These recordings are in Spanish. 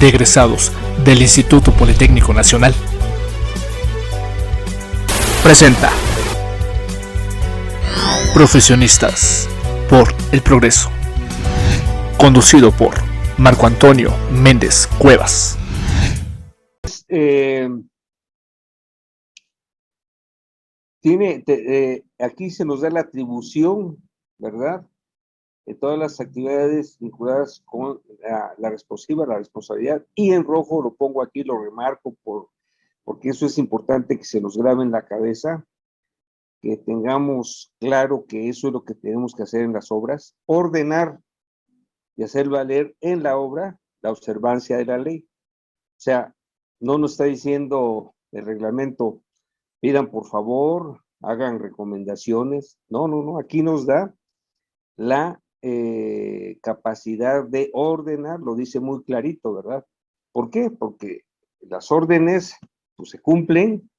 de egresados del Instituto Politécnico Nacional presenta Profesionistas por el Progreso, conducido por Marco Antonio Méndez Cuevas. Aquí se nos da la atribución, ¿verdad?, de todas las actividades vinculadas con la responsabilidad, y en rojo lo pongo aquí, lo remarco porque eso es importante que se nos grabe en la cabeza, que tengamos claro que eso es lo que tenemos que hacer en las obras, ordenar y hacer valer en la obra la observancia de la ley. O sea, no nos está diciendo el reglamento, pidan por favor, hagan recomendaciones. No, aquí nos da la capacidad de ordenar, lo dice muy clarito, ¿verdad? ¿Por qué? Porque las órdenes pues, se cumplen,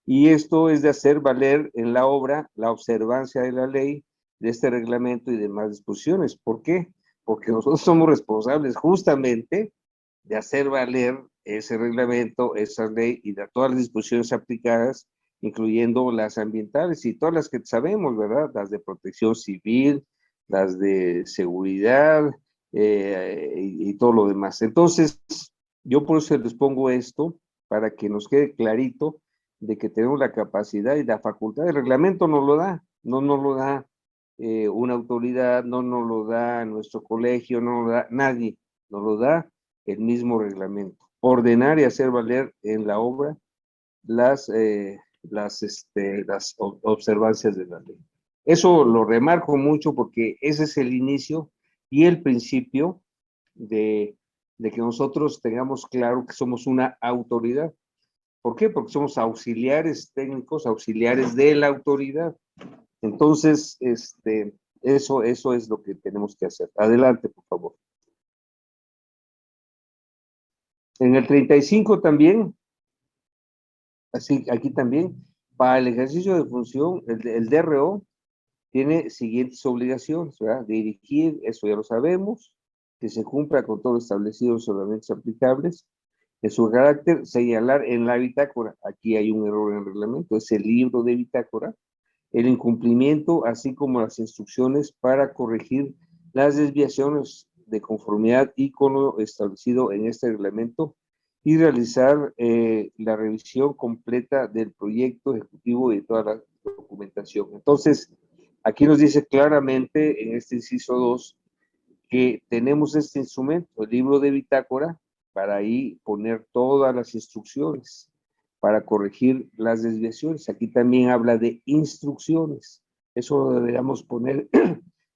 y esto es de hacer valer en la obra la observancia de la ley, de este reglamento y demás disposiciones. ¿Por qué? Porque nosotros somos responsables justamente de hacer valer ese reglamento, esa ley y de todas las disposiciones aplicadas, incluyendo las ambientales y todas las que sabemos, ¿verdad? Las de protección civil, las de seguridad y todo lo demás. Entonces, yo por eso les pongo esto, para que nos quede clarito de que tenemos la capacidad y la facultad. El reglamento nos lo da, no nos lo da una autoridad, no nos lo da nuestro colegio, no nos lo da nadie, nos lo da el mismo reglamento. Ordenar y hacer valer en la obra las observancias de la ley. Eso lo remarco mucho porque ese es el inicio y el principio de que nosotros tengamos claro que somos una autoridad. ¿Por qué? Porque somos auxiliares técnicos, auxiliares de la autoridad. Entonces, eso es lo que tenemos que hacer. Adelante, por favor. En el 35 también, así aquí también, para el ejercicio de función, el DRO tiene siguientes obligaciones, ¿verdad? Dirigir, eso ya lo sabemos, que se cumpla con todo lo establecido en los ordenamientos aplicables. En su carácter, señalar en la bitácora, aquí hay un error en el reglamento, es el libro de bitácora, el incumplimiento, así como las instrucciones para corregir las desviaciones de conformidad y con lo establecido en este reglamento, y realizar la revisión completa del proyecto ejecutivo y de toda la documentación. Entonces, aquí nos dice claramente en este inciso 2 que tenemos este instrumento, el libro de bitácora, para ahí poner todas las instrucciones para corregir las desviaciones. Aquí también habla de instrucciones. Eso lo deberíamos poner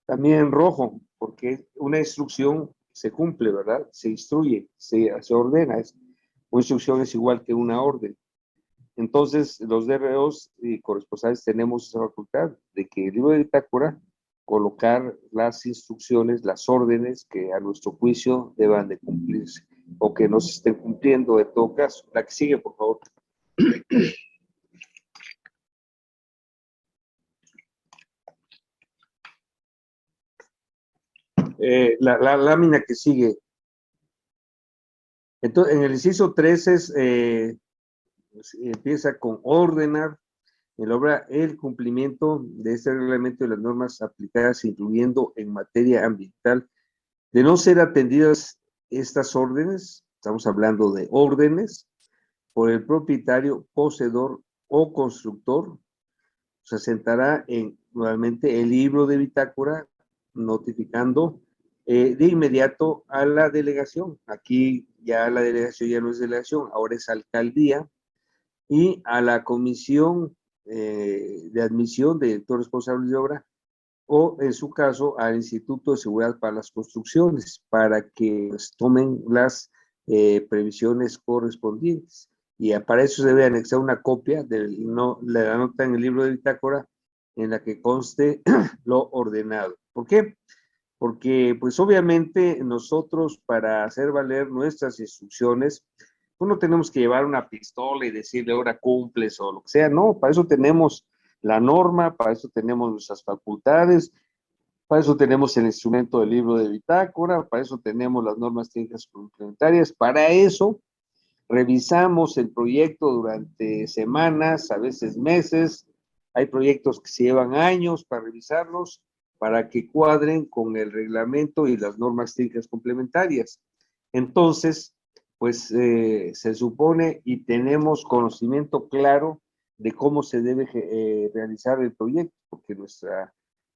también en rojo, porque una instrucción se cumple, ¿verdad? Se instruye, se ordena. Una instrucción es igual que una orden. Entonces, los DROs y corresponsales tenemos esa facultad de que el libro de bitácora colocar las instrucciones, las órdenes que a nuestro juicio deban de cumplirse o que no se estén cumpliendo en todo caso. La que sigue, por favor. La lámina que sigue. Entonces, en el inciso 3 empieza con ordenar en la obra el cumplimiento de este reglamento y las normas aplicadas, incluyendo en materia ambiental. De no ser atendidas estas órdenes, estamos hablando de órdenes, por el propietario, poseedor o constructor, se sentará nuevamente el libro de bitácora, notificando de inmediato a la delegación. Aquí ya la delegación ya no es delegación, ahora es alcaldía, y a la comisión de admisión de director responsable de obra, o en su caso al Instituto de Seguridad para las Construcciones, para que pues, tomen las previsiones correspondientes. Y para eso se debe anexar una copia de la nota en el libro de bitácora en la que conste lo ordenado. ¿Por qué? Porque pues obviamente nosotros, para hacer valer nuestras instrucciones, pues no tenemos que llevar una pistola y decirle ahora cumples o lo que sea. No, para eso tenemos la norma, para eso tenemos nuestras facultades, Para eso tenemos el instrumento del libro de bitácora, para eso tenemos las normas técnicas complementarias, para eso revisamos el proyecto durante semanas, a veces meses. Hay proyectos que se llevan años para revisarlos, para que cuadren con el reglamento y las normas técnicas complementarias. Entonces, pues se supone y tenemos conocimiento claro de cómo se debe realizar el proyecto, porque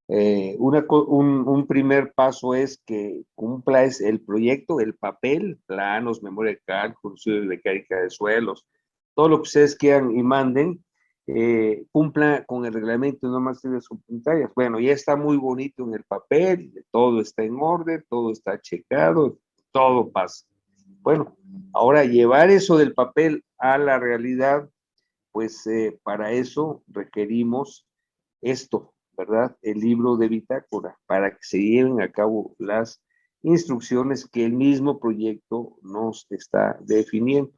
un primer paso es que cumpla el proyecto, el papel, planos, memoria de cálculo, estudio de mecánica de suelos, todo lo que ustedes quieran y manden, cumpla con el reglamento de normas técnicas complementarias. Bueno, ya está muy bonito en el papel, todo está en orden, todo está checado, todo pasa. Bueno, ahora llevar eso del papel a la realidad, pues para eso requerimos esto, ¿verdad? El libro de bitácora, para que se lleven a cabo las instrucciones que el mismo proyecto nos está definiendo.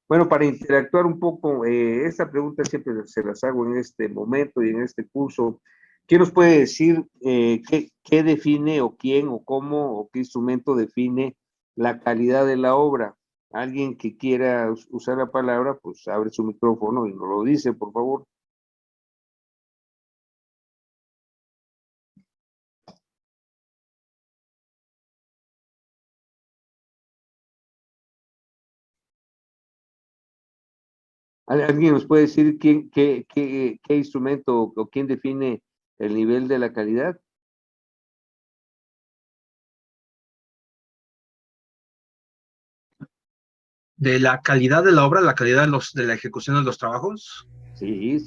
Bueno, para interactuar un poco, esta pregunta siempre se las hago en este momento y en este curso. ¿Quién nos puede decir qué define o quién o cómo o qué instrumento define la calidad de la obra? Alguien que quiera usar la palabra, pues abre su micrófono y nos lo dice, por favor. ¿Alguien nos puede decir qué instrumento o quién define el nivel de la calidad? De la calidad de la obra, la calidad de la ejecución de los trabajos. Sí,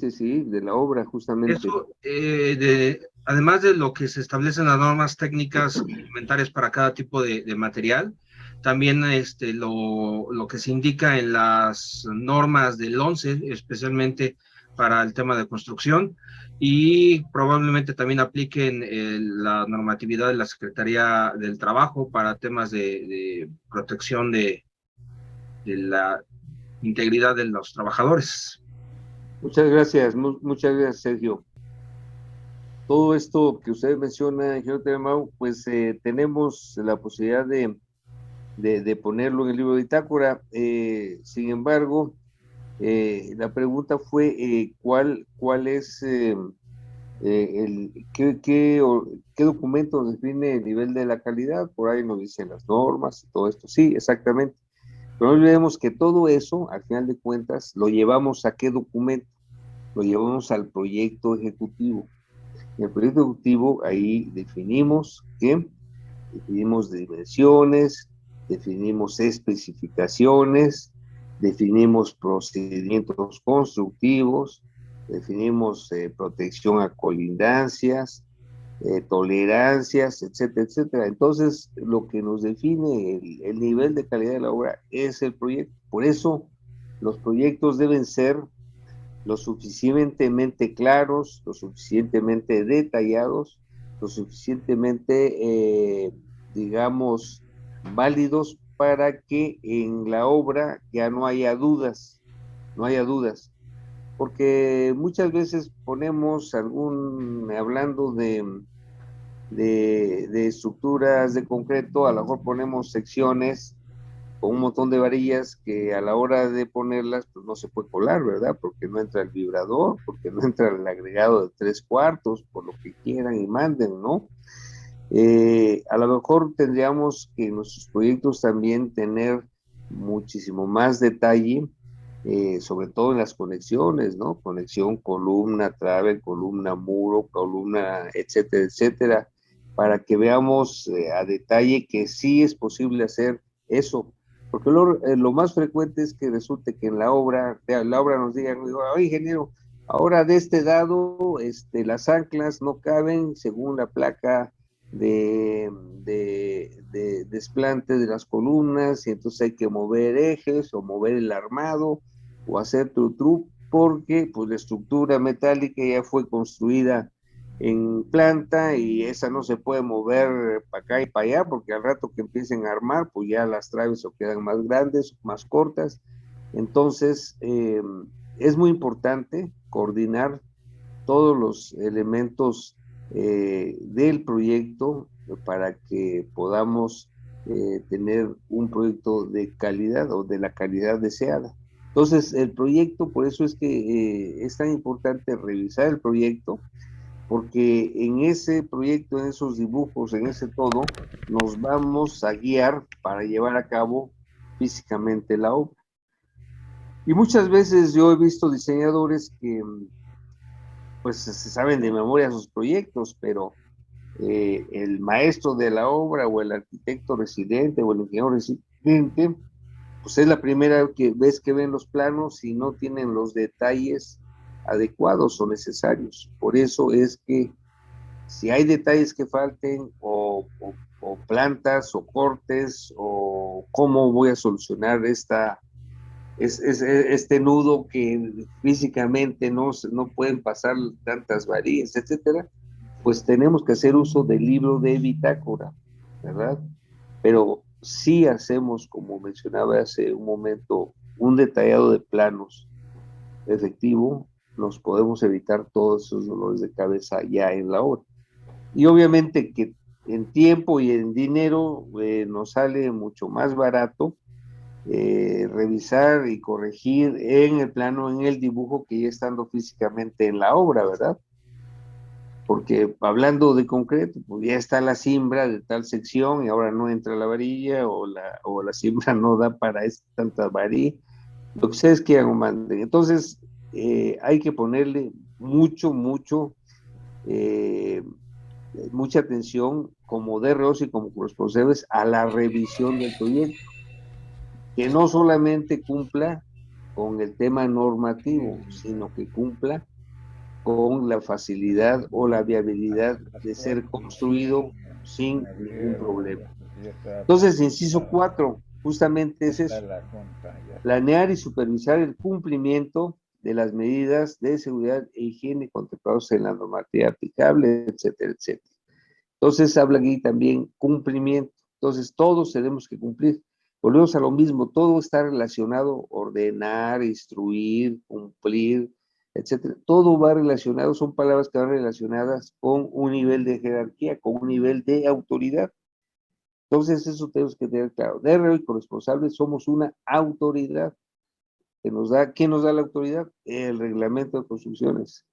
de la obra, justamente. Eso, además de lo que se establecen las normas técnicas complementarias para cada tipo de material, también lo que se indica en las normas del 11, especialmente para el tema de construcción, y probablemente también apliquen la normatividad de la Secretaría del Trabajo para temas de protección de la integridad de los trabajadores. Muchas gracias, Sergio. Todo esto que usted menciona, ingeniero Telemau, pues tenemos la posibilidad de ponerlo en el libro de bitácora. Sin embargo, la pregunta fue cuál es qué documento define el nivel de la calidad. Por ahí nos dicen las normas y todo esto. Sí, exactamente. Pero no olvidemos que todo eso, al final de cuentas, lo llevamos a qué documento, lo llevamos al proyecto ejecutivo. En el proyecto ejecutivo ahí definimos dimensiones, definimos especificaciones, definimos procedimientos constructivos, definimos protección a colindancias, tolerancias, etcétera, etcétera. Entonces, lo que nos define el nivel de calidad de la obra es el proyecto. Por eso, los proyectos deben ser lo suficientemente claros, lo suficientemente detallados, lo suficientemente, digamos, válidos para que en la obra ya no haya dudas, porque muchas veces ponemos hablando de estructuras de concreto, a lo mejor ponemos secciones con un montón de varillas que a la hora de ponerlas, pues no se puede colar, ¿verdad? Porque no entra el vibrador, porque no entra el agregado de 3/4, por lo que quieran y manden, ¿no? A lo mejor tendríamos que en nuestros proyectos también tener muchísimo más detalle, sobre todo en las conexiones, ¿no? Conexión columna, trave, columna, muro, columna, etcétera, etcétera, para que veamos a detalle que sí es posible hacer eso. Porque lo más frecuente es que resulte que en la obra nos digan, oye, ingeniero, ahora de este dado, las anclas no caben según la placa de desplante de las columnas, y entonces hay que mover ejes o mover el armado o hacer tru porque pues la estructura metálica ya fue construida en planta y esa no se puede mover para acá y para allá, porque al rato que empiecen a armar, pues ya las traves o quedan más grandes, más cortas. Entonces, es muy importante coordinar todos los elementos del proyecto para que podamos tener un proyecto de calidad o de la calidad deseada. Entonces, el proyecto, por eso es que es tan importante revisar el proyecto, porque en ese proyecto, en esos dibujos, en ese todo, nos vamos a guiar para llevar a cabo físicamente la obra. Y muchas veces yo he visto diseñadores que pues se saben de memoria sus proyectos, pero el maestro de la obra o el arquitecto residente o el ingeniero residente, pues es la primera vez que ven los planos y no tienen los detalles adecuados o necesarios. Por eso es que si hay detalles que falten o plantas o cortes o cómo voy a solucionar este nudo que físicamente no pueden pasar tantas varillas, etcétera, pues tenemos que hacer uso del libro de bitácora, ¿verdad? Pero si hacemos, como mencionaba hace un momento, un detallado de planos efectivo, nos podemos evitar todos esos dolores de cabeza ya en la obra. Y obviamente que en tiempo y en dinero nos sale mucho más barato revisar y corregir en el plano, en el dibujo, que ya estando físicamente en la obra, ¿verdad? Porque hablando de concreto, pues ya está la cimbra de tal sección y ahora no entra la varilla o la cimbra no da para tanta varilla, lo que ustedes quieran o manden. Entonces, hay que ponerle eh, mucha atención como DROs y como responsables a la revisión del proyecto, que no solamente cumpla con el tema normativo, sino que cumpla con la facilidad o la viabilidad de ser construido sin ningún problema. Entonces, inciso 4, justamente es eso: planear y supervisar el cumplimiento de las medidas de seguridad e higiene contempladas en la normativa aplicable, etcétera, etcétera. Entonces, habla aquí también cumplimiento. Entonces, todos tenemos que cumplir. Volvemos a lo mismo, todo está relacionado: ordenar, instruir, cumplir, etcétera. Todo va relacionado, son palabras que van relacionadas con un nivel de jerarquía, con un nivel de autoridad. Entonces, eso tenemos que tener claro. DRO y corresponsables somos una autoridad que nos da. ¿Quién nos da la autoridad? El reglamento de construcciones.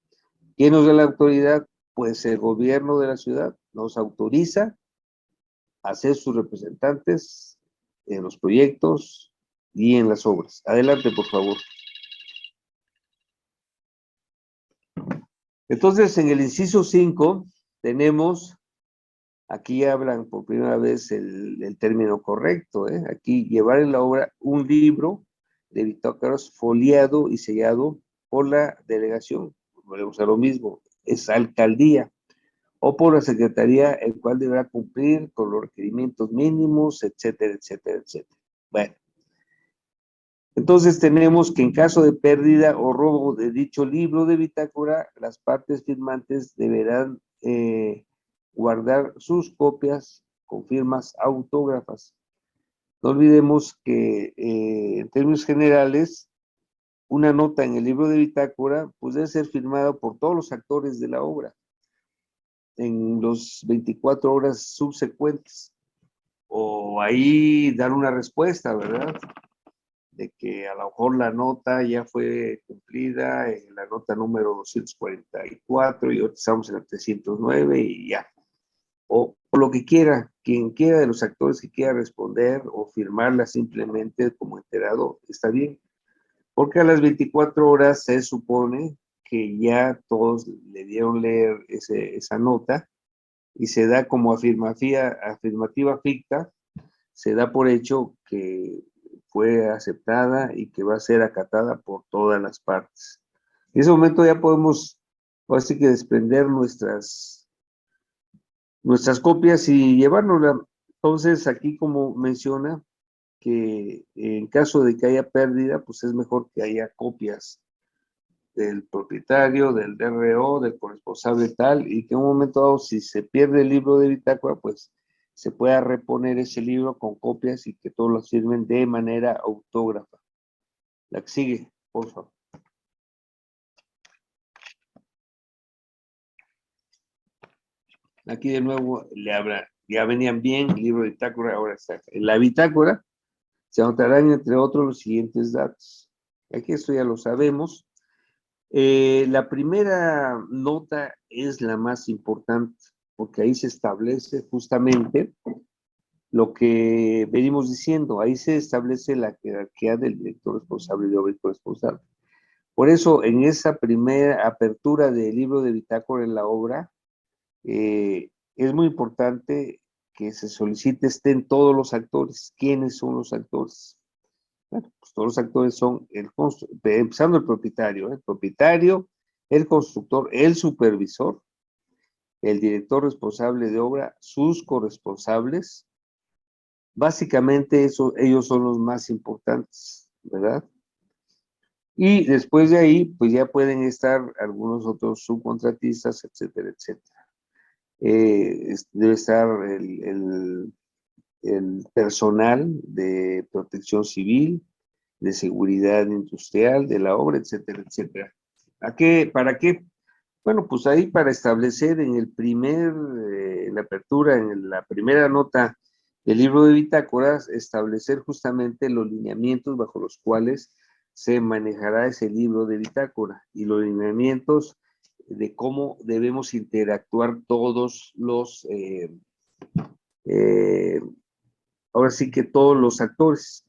¿Quién nos da la autoridad? Pues el gobierno de la ciudad nos autoriza a ser sus representantes en los proyectos y en las obras. Adelante, por favor. Entonces, en el inciso 5 tenemos, aquí hablan por primera vez el término correcto, aquí llevar en la obra un libro de bitácoras foliado y sellado por la delegación. Volvemos a lo mismo, es alcaldía, o por la secretaría, el cual deberá cumplir con los requerimientos mínimos, etcétera, etcétera, etcétera. Bueno, entonces tenemos que en caso de pérdida o robo de dicho libro de bitácora, las partes firmantes deberán guardar sus copias con firmas autógrafas. No olvidemos que en términos generales, una nota en el libro de bitácora pues debe ser firmada por todos los actores de la obra en los 24 horas subsecuentes, o ahí dar una respuesta, ¿verdad? De que a lo mejor la nota ya fue cumplida en la nota número 244 y ahora estamos en la 309 y ya. O lo que quiera, quien quiera de los actores que quiera responder o firmarla simplemente como enterado, está bien. Porque a las 24 horas se supone que ya todos le dieron leer esa nota y se da como afirmativa ficta, se da por hecho que fue aceptada y que va a ser acatada por todas las partes. En ese momento ya podemos, así que desprender nuestras copias y llevárnoslas. Entonces, aquí como menciona que en caso de que haya pérdida, pues es mejor que haya copias del propietario, del DRO, del corresponsable tal, y que en un momento dado, si se pierde el libro de bitácora, pues se pueda reponer ese libro con copias y que todos lo firmen de manera autógrafa. La que sigue, por favor. Aquí de nuevo ya venían bien, el libro de bitácora, ahora está. En la bitácora se anotarán, entre otros, los siguientes datos. Aquí esto ya lo sabemos. La primera nota es la más importante, porque ahí se establece justamente lo que venimos diciendo, ahí se establece la jerarquía del director responsable de obra y corresponsable. Por eso, en esa primera apertura del libro de bitácora en la obra, es muy importante que se solicite estén todos los actores. ¿Quiénes son los actores? Bueno, pues todos los actores son empezando el propietario, el constructor, el supervisor, el director responsable de obra, sus corresponsables. Básicamente ellos son los más importantes, ¿verdad? Y después de ahí, pues ya pueden estar algunos otros subcontratistas, etcétera, etcétera. Debe estar el personal de protección civil, de seguridad industrial, de la obra, etcétera, etcétera. ¿Para qué? Bueno, pues ahí para establecer en la apertura, en la primera nota del libro de bitácoras, establecer justamente los lineamientos bajo los cuales se manejará ese libro de bitácora y los lineamientos de cómo debemos interactuar todos ahora sí que todos los actores.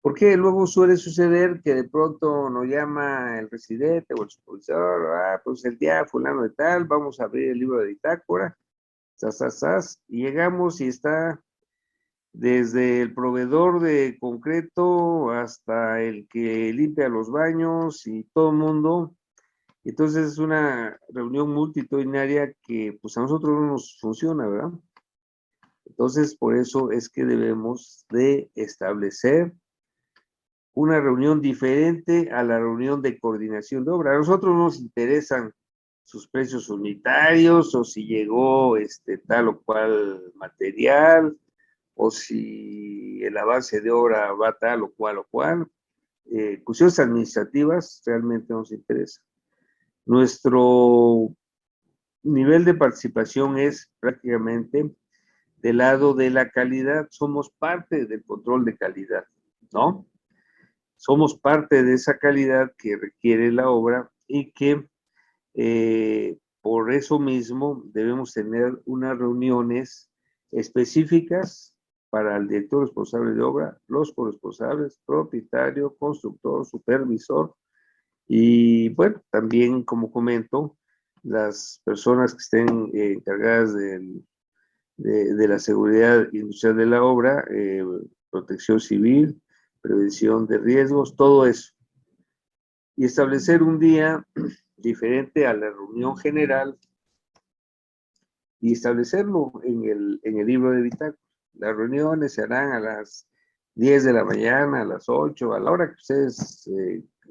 Porque luego suele suceder que de pronto nos llama el residente o el supervisor, pues el día fulano de tal, vamos a abrir el libro de bitácora, y llegamos y está desde el proveedor de concreto hasta el que limpia los baños y todo el mundo. Entonces es una reunión multitudinaria que pues a nosotros no nos funciona, ¿verdad? Entonces por eso es que debemos de establecer una reunión diferente a la reunión de coordinación de obra. A nosotros nos interesan sus precios unitarios o si llegó tal o cual material o si el avance de obra va tal o cual. Cuestiones administrativas realmente nos interesa. Nuestro nivel de participación es prácticamente del lado de la calidad. Somos parte del control de calidad, ¿no? Somos parte de esa calidad que requiere la obra y que por eso mismo debemos tener unas reuniones específicas para el director responsable de obra, los corresponsables, propietario, constructor, supervisor y bueno, también como comento, las personas que estén encargadas de la seguridad industrial de la obra, protección civil, prevención de riesgos, todo eso. Y establecer un día diferente a la reunión general y establecerlo en el libro de bitácora. Las reuniones se harán a las 10 de la mañana, a las 8, a la hora que ustedes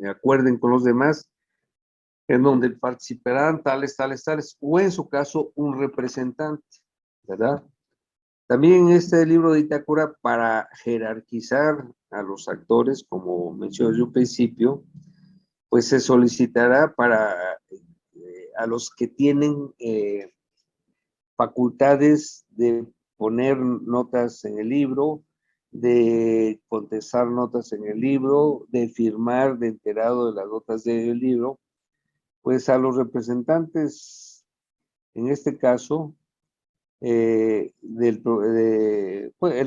acuerden con los demás, en donde participarán tales, o en su caso un representante, ¿verdad? También en este libro de bitácora, para jerarquizar a los actores, como mencioné yo al principio, pues se solicitará a los que tienen facultades de poner notas en el libro, de contestar notas en el libro, de firmar de enterado de las notas del libro, pues a los representantes, en este caso, pues el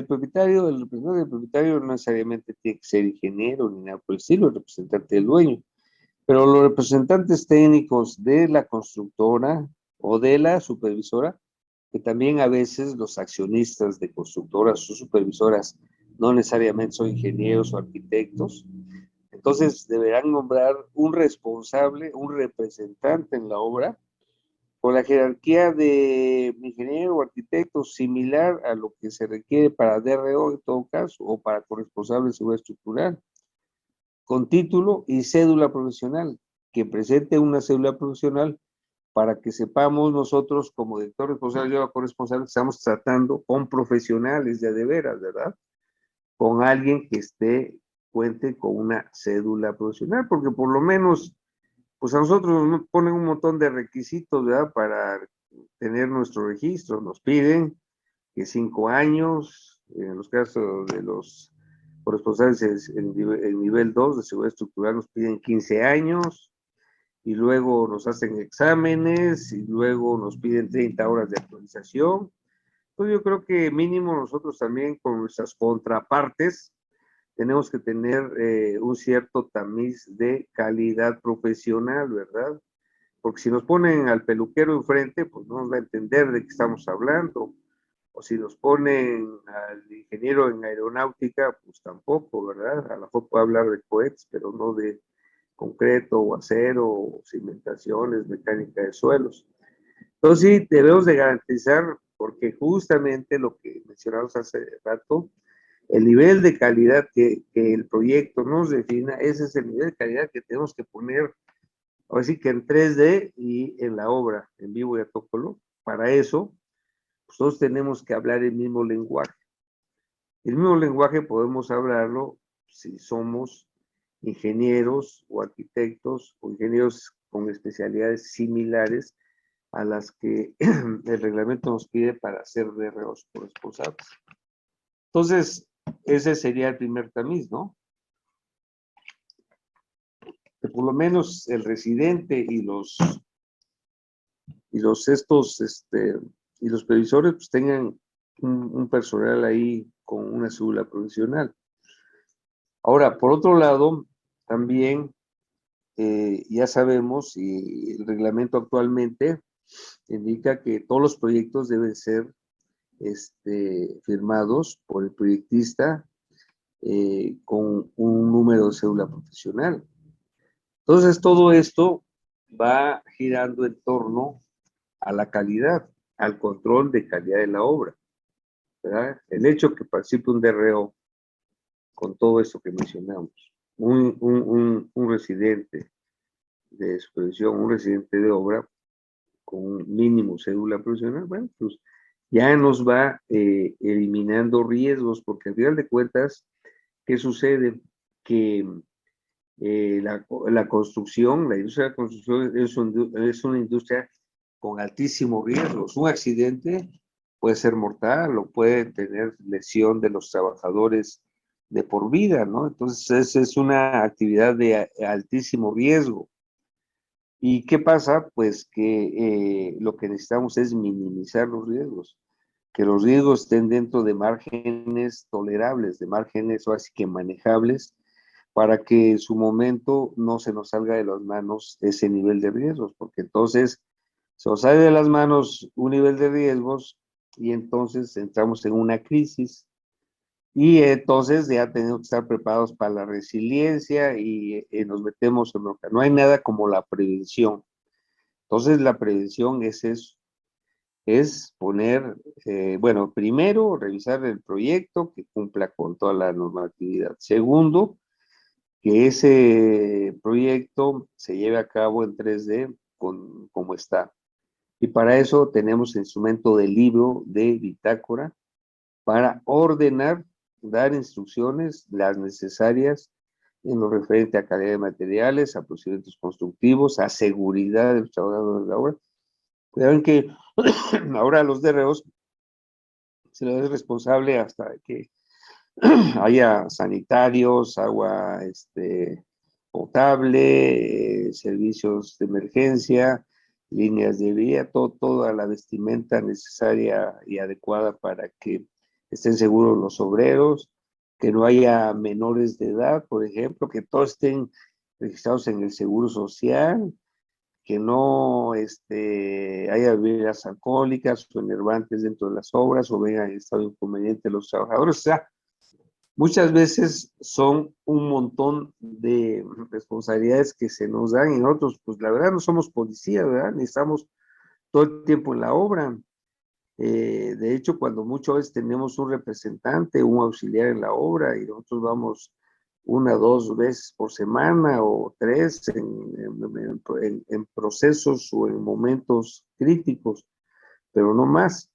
representante del propietario no necesariamente tiene que ser ingeniero ni nada por el estilo, el representante del dueño, pero los representantes técnicos de la constructora o de la supervisora, que también a veces los accionistas de constructoras o supervisoras no necesariamente son ingenieros o arquitectos, entonces deberán nombrar un responsable, un representante en la obra, con la jerarquía de ingeniero o arquitecto similar a lo que se requiere para DRO en todo caso, o para corresponsable de seguridad estructural, con título y cédula profesional, que presente una cédula profesional para que sepamos nosotros como director responsable o corresponsable que estamos tratando con profesionales de veras, ¿verdad? Con alguien que cuente con una cédula profesional, porque por lo menos, pues a nosotros nos ponen un montón de requisitos, ¿verdad? Para tener nuestro registro. Nos piden que 5 años, en los casos de los corresponsales en nivel 2 de seguridad estructural nos piden 15 años, y luego nos hacen exámenes, y luego nos piden 30 horas de actualización. Pues yo creo que mínimo nosotros también con nuestras contrapartes tenemos que tener un cierto tamiz de calidad profesional, ¿verdad? Porque si nos ponen al peluquero enfrente, pues no nos va a entender de qué estamos hablando. O si nos ponen al ingeniero en aeronáutica, pues tampoco, ¿verdad? A lo mejor puede hablar de cohetes, pero no de concreto o acero, o cimentaciones, mecánica de suelos. Entonces sí, debemos de garantizar, porque justamente lo que mencionamos hace rato, el nivel de calidad que el proyecto nos defina, ese es el nivel de calidad que tenemos que poner, ahora sí que en 3D y en la obra, en vivo y a todo color. Para eso, pues todos tenemos que hablar el mismo lenguaje. El mismo lenguaje podemos hablarlo si somos ingenieros o arquitectos o ingenieros con especialidades similares a las que el reglamento nos pide para ser DROs corresponsables. Entonces, ese sería el primer tamiz, ¿no? Que por lo menos el residente y los previsores pues tengan un personal ahí con una cédula profesional. Ahora, por otro lado, también ya sabemos, y el reglamento actualmente indica que todos los proyectos deben ser firmados por el proyectista con un número de cédula profesional. Entonces, todo esto va girando en torno a la calidad, al control de calidad de la obra, ¿verdad? El hecho que participe un DRO con todo esto que mencionamos, un residente de supervisión, un residente de obra con un mínimo cédula profesional, bueno, pues ya nos va eliminando riesgos, porque al final de cuentas, ¿qué sucede? Que la construcción, la industria de la construcción es una industria con altísimos riesgos. Un accidente puede ser mortal o puede tener lesión de los trabajadores de por vida, ¿no? Entonces, es una actividad de altísimo riesgo. ¿Y qué pasa? Pues que lo que necesitamos es minimizar los riesgos, que los riesgos estén dentro de márgenes tolerables, de márgenes o así que manejables, para que en su momento no se nos salga de las manos ese nivel de riesgos, porque entonces se nos sale de las manos un nivel de riesgos y entonces entramos en una crisis. Y entonces ya tenemos que estar preparados para la resiliencia y nos metemos en bronca. No hay nada como la prevención. Entonces la prevención es eso, es poner, bueno, primero revisar el proyecto que cumpla con toda la normatividad. Segundo, que ese proyecto se lleve a cabo en 3D como está. Y para eso tenemos el instrumento de libro de bitácora para ordenar, dar instrucciones, las necesarias en lo referente a calidad de materiales, a procedimientos constructivos, a seguridad de los trabajadores de la obra. Cuidaron que ahora a los DROs se les es responsable hasta que haya sanitarios, agua potable, servicios de emergencia, líneas de vía, toda la vestimenta necesaria y adecuada para que estén seguros los obreros, que no haya menores de edad, por ejemplo, que todos estén registrados en el Seguro Social, que no haya bebidas alcohólicas o enervantes dentro de las obras o vengan en estado inconveniente los trabajadores. O sea, muchas veces son un montón de responsabilidades que se nos dan y nosotros, pues la verdad no somos policías, ¿verdad? Ni estamos todo el tiempo en la obra. De hecho, cuando muchas veces tenemos un representante, un auxiliar en la obra y nosotros vamos 1 o 2 veces por semana o 3 en procesos o en momentos críticos, pero no más.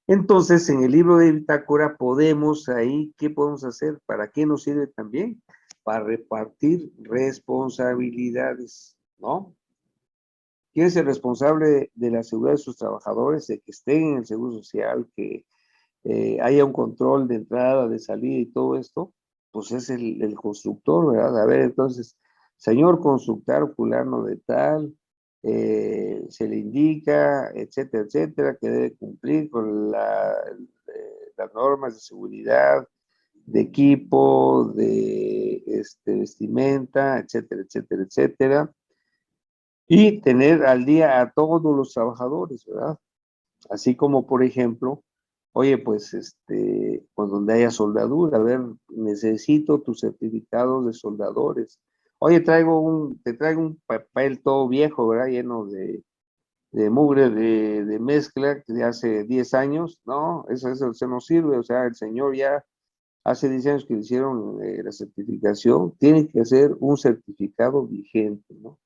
Entonces, en el libro de bitácora podemos ahí, ¿qué podemos hacer? ¿Para qué nos sirve también? Para repartir responsabilidades, ¿no? ¿Quién es el responsable de la seguridad de sus trabajadores, de que estén en el Seguro Social, que haya un control de entrada, de salida y todo esto? Pues es el constructor, ¿verdad? A ver, entonces, señor constructor fulano de tal, se le indica, etcétera, etcétera, que debe cumplir con las normas de seguridad, de equipo, de vestimenta, etcétera, etcétera, etcétera, y tener al día a todos los trabajadores, ¿verdad? Así como, por ejemplo, oye, pues, pues donde haya soldadura, a ver, necesito tus certificados de soldadores. Oye, te traigo un papel todo viejo, ¿verdad? Lleno de mugre, de mezcla de hace 10 años. No, eso no sirve. O sea, el señor ya hace 10 años que le hicieron la certificación, tiene que hacer un certificado vigente, ¿no?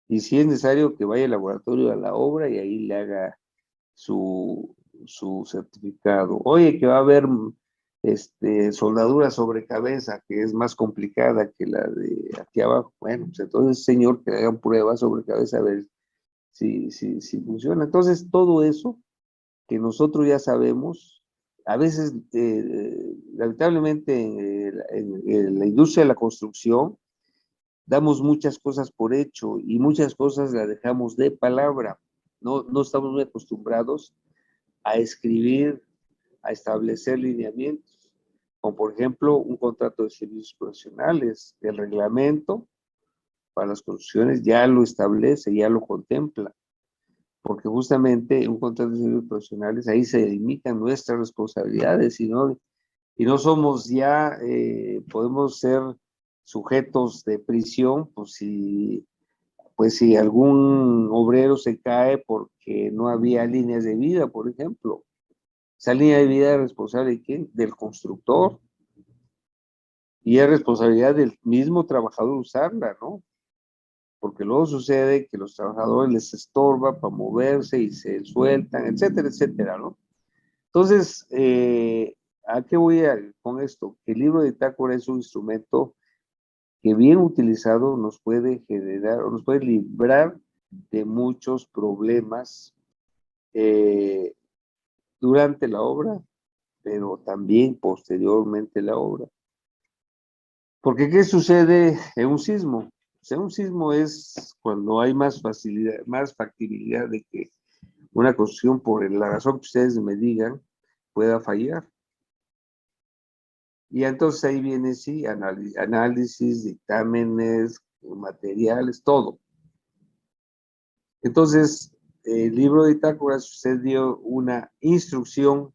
Y si es necesario que vaya al laboratorio a la obra y ahí le haga su, su certificado. Oye, que va a haber soldadura sobre cabeza, que es más complicada que la de aquí abajo. Bueno, pues entonces, señor, que le hagan pruebas sobre cabeza a ver si funciona. Entonces, todo eso que nosotros ya sabemos, a veces, lamentablemente, en la industria de la construcción, damos muchas cosas por hecho y muchas cosas las dejamos de palabra. No estamos muy acostumbrados a escribir, a establecer lineamientos, como por ejemplo un contrato de servicios profesionales. El reglamento para las construcciones ya lo establece, ya lo contempla, porque justamente un contrato de servicios profesionales ahí se delimitan nuestras responsabilidades y no somos ya, podemos ser sujetos de prisión, pues si algún obrero se cae porque no había líneas de vida, por ejemplo. Esa línea de vida es responsable de quién? Del constructor. Y es responsabilidad del mismo trabajador usarla, ¿no? Porque luego sucede que los trabajadores les estorba para moverse y se sueltan, etcétera, etcétera, ¿no? Entonces, ¿a qué con esto? Que el libro de bitácora es un instrumento que bien utilizado nos puede generar, o nos puede librar de muchos problemas eh, durante la obra, pero también posteriormente la obra. Porque ¿qué sucede en un sismo? O sea, un sismo es cuando hay más facilidad, más factibilidad de que una construcción, por la razón que ustedes me digan, pueda fallar. Y entonces ahí viene, sí, análisis, dictámenes, materiales, todo. Entonces, el libro de bitácoras usted dio una instrucción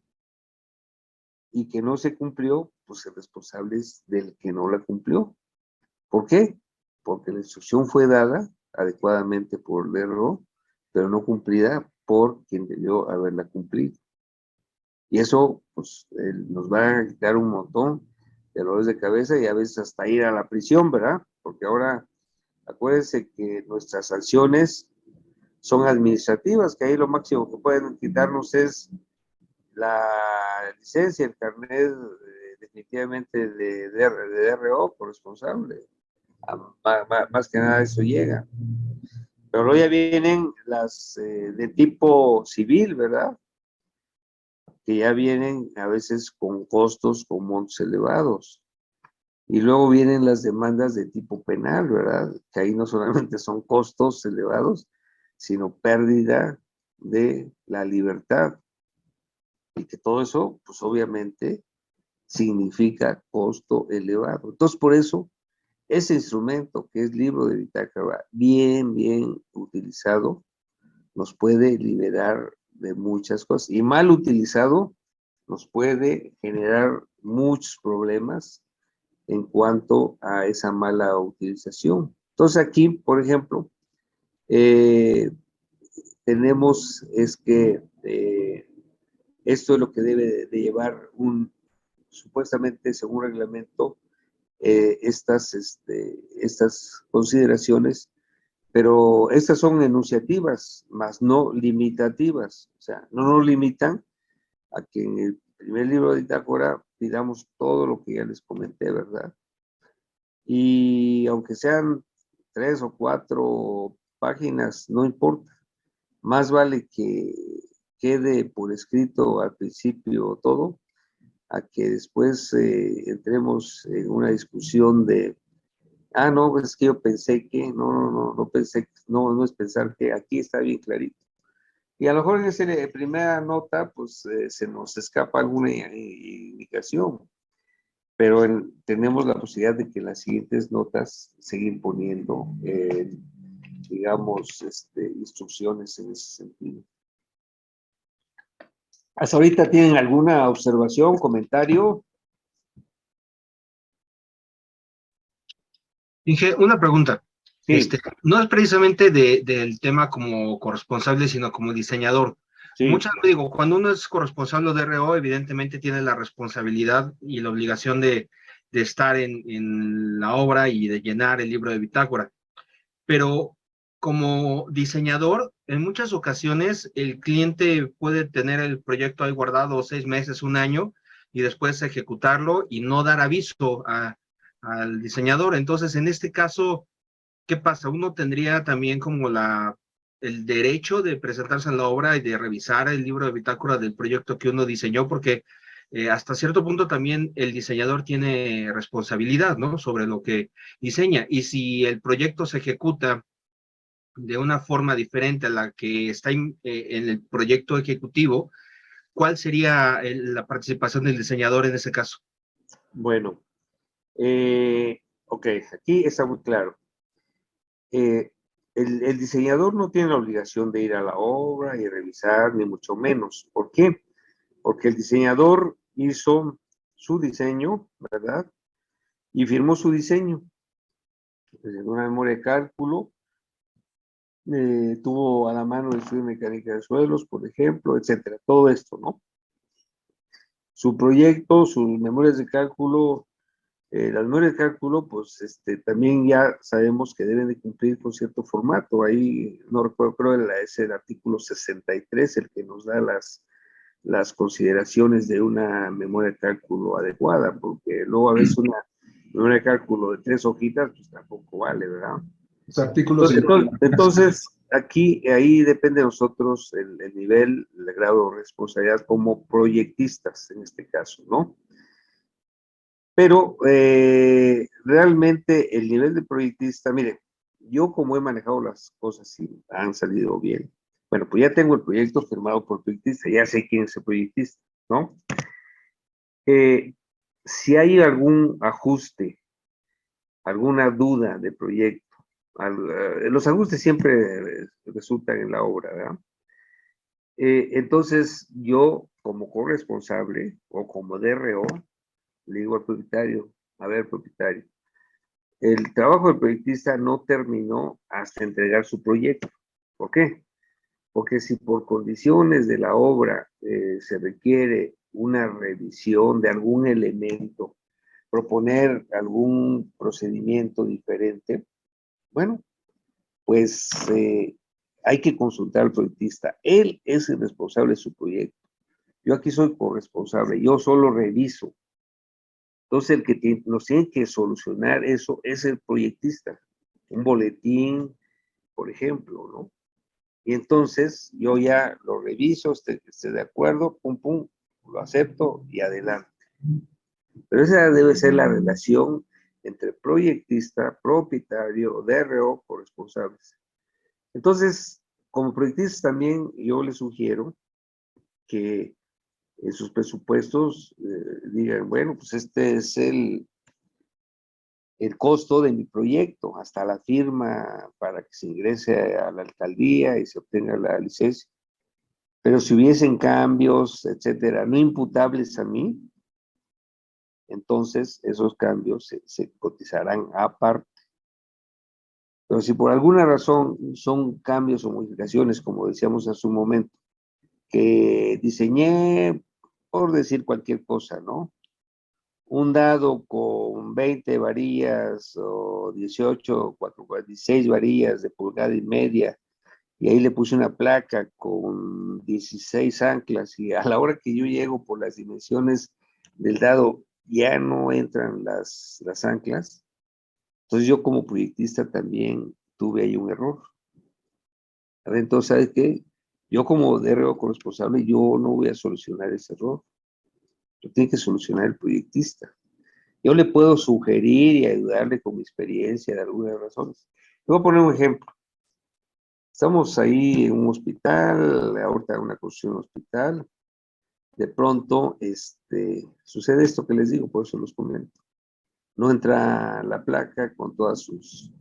y que no se cumplió, pues el responsable es del que no la cumplió. ¿Por qué? Porque la instrucción fue dada adecuadamente por el error, pero no cumplida por quien debió haberla cumplido. Y eso pues, nos va a quitar un montón de dolores de cabeza y a veces hasta ir a la prisión, ¿verdad? Porque ahora acuérdense que nuestras sanciones son administrativas, que ahí lo máximo que pueden quitarnos es la licencia, el carnet definitivamente de DRO por responsable. Más que nada eso llega. Pero luego ya vienen las de tipo civil, ¿verdad? Que ya vienen a veces con costos, con montos elevados. Y luego vienen las demandas de tipo penal, ¿verdad? Que ahí no solamente son costos elevados, sino pérdida de la libertad. Y que todo eso, pues obviamente, significa costo elevado. Entonces, por eso, ese instrumento que es libro de bitácora, bien utilizado, nos puede liberar de muchas cosas. Y mal utilizado, nos puede generar muchos problemas en cuanto a esa mala utilización. Entonces aquí, por ejemplo, tenemos es que esto es lo que debe de llevar supuestamente según reglamento, estas consideraciones, pero estas son enunciativas, más no limitativas, o sea, no nos limitan a que en el primer libro de bitácora pidamos todo lo que ya les comenté, ¿verdad? Y aunque sean 3 o 4 páginas, no importa, más vale que quede por escrito al principio todo, a que después entremos en una discusión de, no, pues es que yo pensé que, no pensé, no es pensar que aquí está bien clarito. Y a lo mejor en esa primera nota, pues se nos escapa alguna indicación, pero tenemos la posibilidad de que en las siguientes notas seguir poniendo, digamos, instrucciones en ese sentido. ¿Hasta ahorita tienen alguna observación, comentario? Inge, una pregunta. Sí, No es precisamente del tema como corresponsable, sino como diseñador. sí, Digo, cuando uno es corresponsable de RO, evidentemente tiene la responsabilidad y la obligación de estar en la obra y de llenar el libro de bitácora. Pero como diseñador, en muchas ocasiones el cliente puede tener el proyecto ahí guardado 6 meses, un año, y después ejecutarlo y no dar aviso al diseñador. Entonces, en este caso, ¿qué pasa? Uno tendría también como el derecho de presentarse en la obra y de revisar el libro de bitácora del proyecto que uno diseñó, porque hasta cierto punto también el diseñador tiene responsabilidad, ¿no? Sobre lo que diseña. Y si el proyecto se ejecuta de una forma diferente a la que está en el proyecto ejecutivo, ¿cuál sería la participación del diseñador en ese caso? bueno, ok, aquí está muy claro. El diseñador no tiene la obligación de ir a la obra y revisar, ni mucho menos. ¿Por qué? Porque el diseñador hizo su diseño, ¿verdad? Y firmó su diseño. En una memoria de cálculo, tuvo a la mano el estudio de mecánica de suelos, por ejemplo, etcétera. Todo esto, ¿no? Su proyecto, sus memorias de cálculo, las memorias de cálculo, pues también ya sabemos que deben de cumplir con cierto formato. Ahí, no recuerdo, creo que es el artículo 63 el que nos da las consideraciones de una memoria de cálculo adecuada, porque luego a veces una memoria de cálculo de 3 hojitas, pues tampoco vale, ¿verdad? Los artículos. Entonces, ahí depende de nosotros el nivel, el grado de responsabilidad como proyectistas, en este caso, ¿no? Pero realmente el nivel de proyectista, mire, yo como he manejado las cosas y han salido bien, bueno, pues ya tengo el proyecto firmado por el proyectista, ya sé quién es el proyectista, ¿no? Si hay algún ajuste, alguna duda de proyecto, los ajustes siempre resultan en la obra, ¿verdad? Entonces yo como corresponsable o como DRO le digo al propietario, a ver propietario, el trabajo del proyectista no terminó hasta entregar su proyecto. ¿Por qué? Porque si por condiciones de la obra se requiere una revisión de algún elemento, proponer algún procedimiento diferente, bueno, pues hay que consultar al proyectista. Él es el responsable de su proyecto. Yo aquí soy corresponsable, yo solo reviso. Entonces, el que nos tiene que solucionar eso es el proyectista. Un boletín, por ejemplo, ¿no? Y entonces yo ya lo reviso, esté de acuerdo, pum, pum, lo acepto y adelante. Pero esa debe ser la relación entre proyectista, propietario, DRO, corresponsables. Entonces, como proyectistas también yo les sugiero que en sus presupuestos digan, bueno, pues este es el costo de mi proyecto, hasta la firma para que se ingrese a la alcaldía y se obtenga la licencia. Pero si hubiesen cambios, etcétera, no imputables a mí, entonces esos cambios se cotizarán aparte. Pero si por alguna razón son cambios o modificaciones, como decíamos hace un momento, que diseñé, por decir cualquier cosa, ¿no? Un dado con 20 varillas o 18, 16 varillas de pulgada y media, y ahí le puse una placa con 16 anclas, y a la hora que yo llego por las dimensiones del dado ya no entran las anclas. Entonces yo como proyectista también tuve ahí un error. A ver, entonces, ¿sabes qué? Yo como DRO corresponsable, yo no voy a solucionar ese error. Lo tiene que solucionar el proyectista. Yo le puedo sugerir y ayudarle con mi experiencia de algunas razones. Le voy a poner un ejemplo. Estamos ahí en un hospital, ahorita una construcción en un hospital. De pronto, sucede esto que les digo, por eso los comento. No entra la placa con todas sus...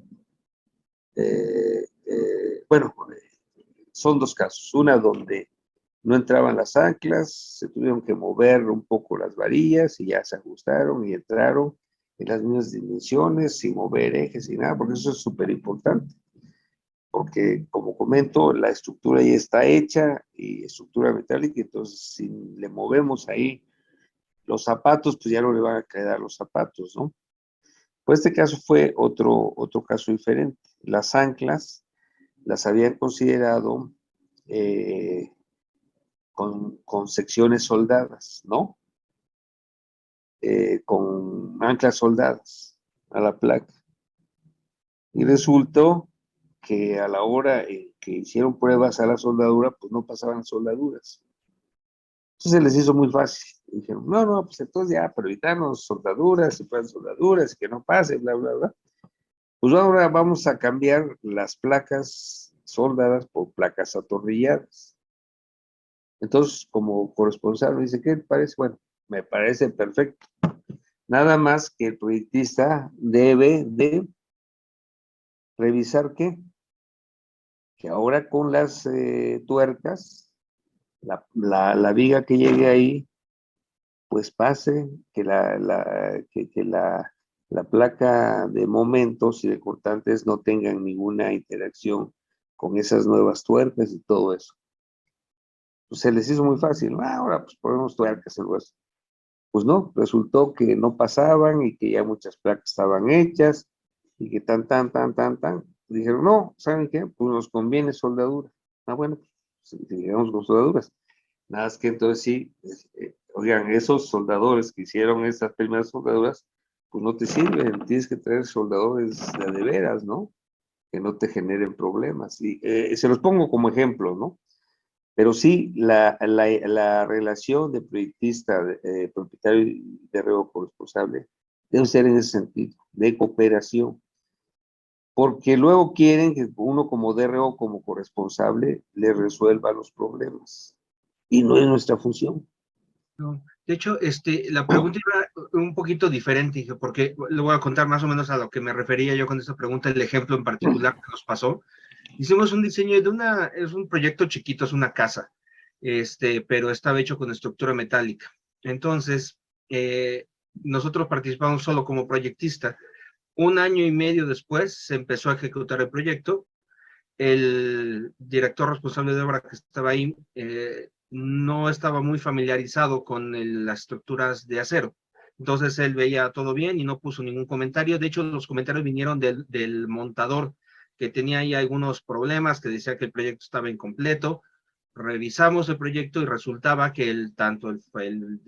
bueno, son dos casos. Una donde no entraban las anclas, se tuvieron que mover un poco las varillas y ya se ajustaron y entraron en las mismas dimensiones, sin mover ejes, sin nada, porque eso es súper importante. Porque, como comento, la estructura ya está hecha y estructura metálica, entonces si le movemos ahí los zapatos, pues ya no le van a quedar los zapatos, ¿no? Pues este caso fue otro caso diferente. Las anclas las habían considerado con secciones soldadas, ¿no? Con anclas soldadas a la placa. Y resultó que a la hora en que hicieron pruebas a la soldadura, pues no pasaban soldaduras. Entonces les hizo muy fácil. Dijeron, no, pues entonces ya, pero evitarnos soldaduras, si fueran soldaduras, que no pase, bla, bla, bla. Pues ahora vamos a cambiar las placas soldadas por placas atornilladas. Entonces, como corresponsal, me dice, ¿qué te parece? Bueno, me parece perfecto. Nada más que el proyectista debe de revisar que ahora con las tuercas, la viga que llegue ahí, pues pase, que la placa de momentos y de cortantes no tengan ninguna interacción con esas nuevas tuercas y todo eso. Pues se les hizo muy fácil. Ahora pues ponemos tuercas en hueso. Pues no, resultó que no pasaban y que ya muchas placas estaban hechas y que tan. Dijeron, no, ¿saben qué? Pues nos conviene soldadura. Bueno, pues sigamos con soldaduras. Nada más que entonces sí, oigan, esos soldadores que hicieron esas primeras soldaduras, pues no te sirven, tienes que traer soldadores de veras, ¿no? Que no te generen problemas. Y se los pongo como ejemplo, ¿no? Pero sí, la relación de proyectista, propietario y de reo corresponsable debe ser en ese sentido, de cooperación. Porque luego quieren que uno como DRO, como corresponsable, le resuelva los problemas. Y no es nuestra función. No. De hecho, la pregunta iba un poquito diferente, dije, porque le voy a contar más o menos a lo que me refería yo con esta pregunta, el ejemplo en particular que nos pasó. Hicimos un diseño es un proyecto chiquito, es una casa, pero estaba hecho con estructura metálica. Entonces, nosotros participamos solo como proyectista. Un año y medio después se empezó a ejecutar el proyecto. El director responsable de obra que estaba ahí no estaba muy familiarizado con las estructuras de acero. Entonces él veía todo bien y no puso ningún comentario. De hecho, los comentarios vinieron del montador, que tenía ahí algunos problemas, que decía que el proyecto estaba incompleto. Revisamos el proyecto y resultaba que tanto el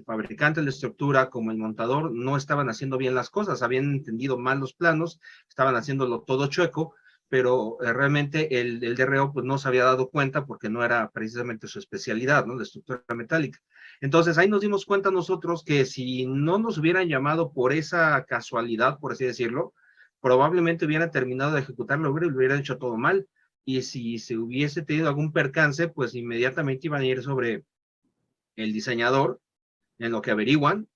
fabricante de la estructura como el montador no estaban haciendo bien las cosas, habían entendido mal los planos, estaban haciéndolo todo chueco, pero realmente el DRO pues no se había dado cuenta porque no era precisamente su especialidad, ¿no? La estructura metálica. Entonces ahí nos dimos cuenta nosotros que si no nos hubieran llamado por esa casualidad, por así decirlo, probablemente hubieran terminado de ejecutar la obra y lo hubieran hecho todo mal. Y si se hubiese tenido algún percance, pues inmediatamente iban a ir sobre el diseñador en lo que averiguan,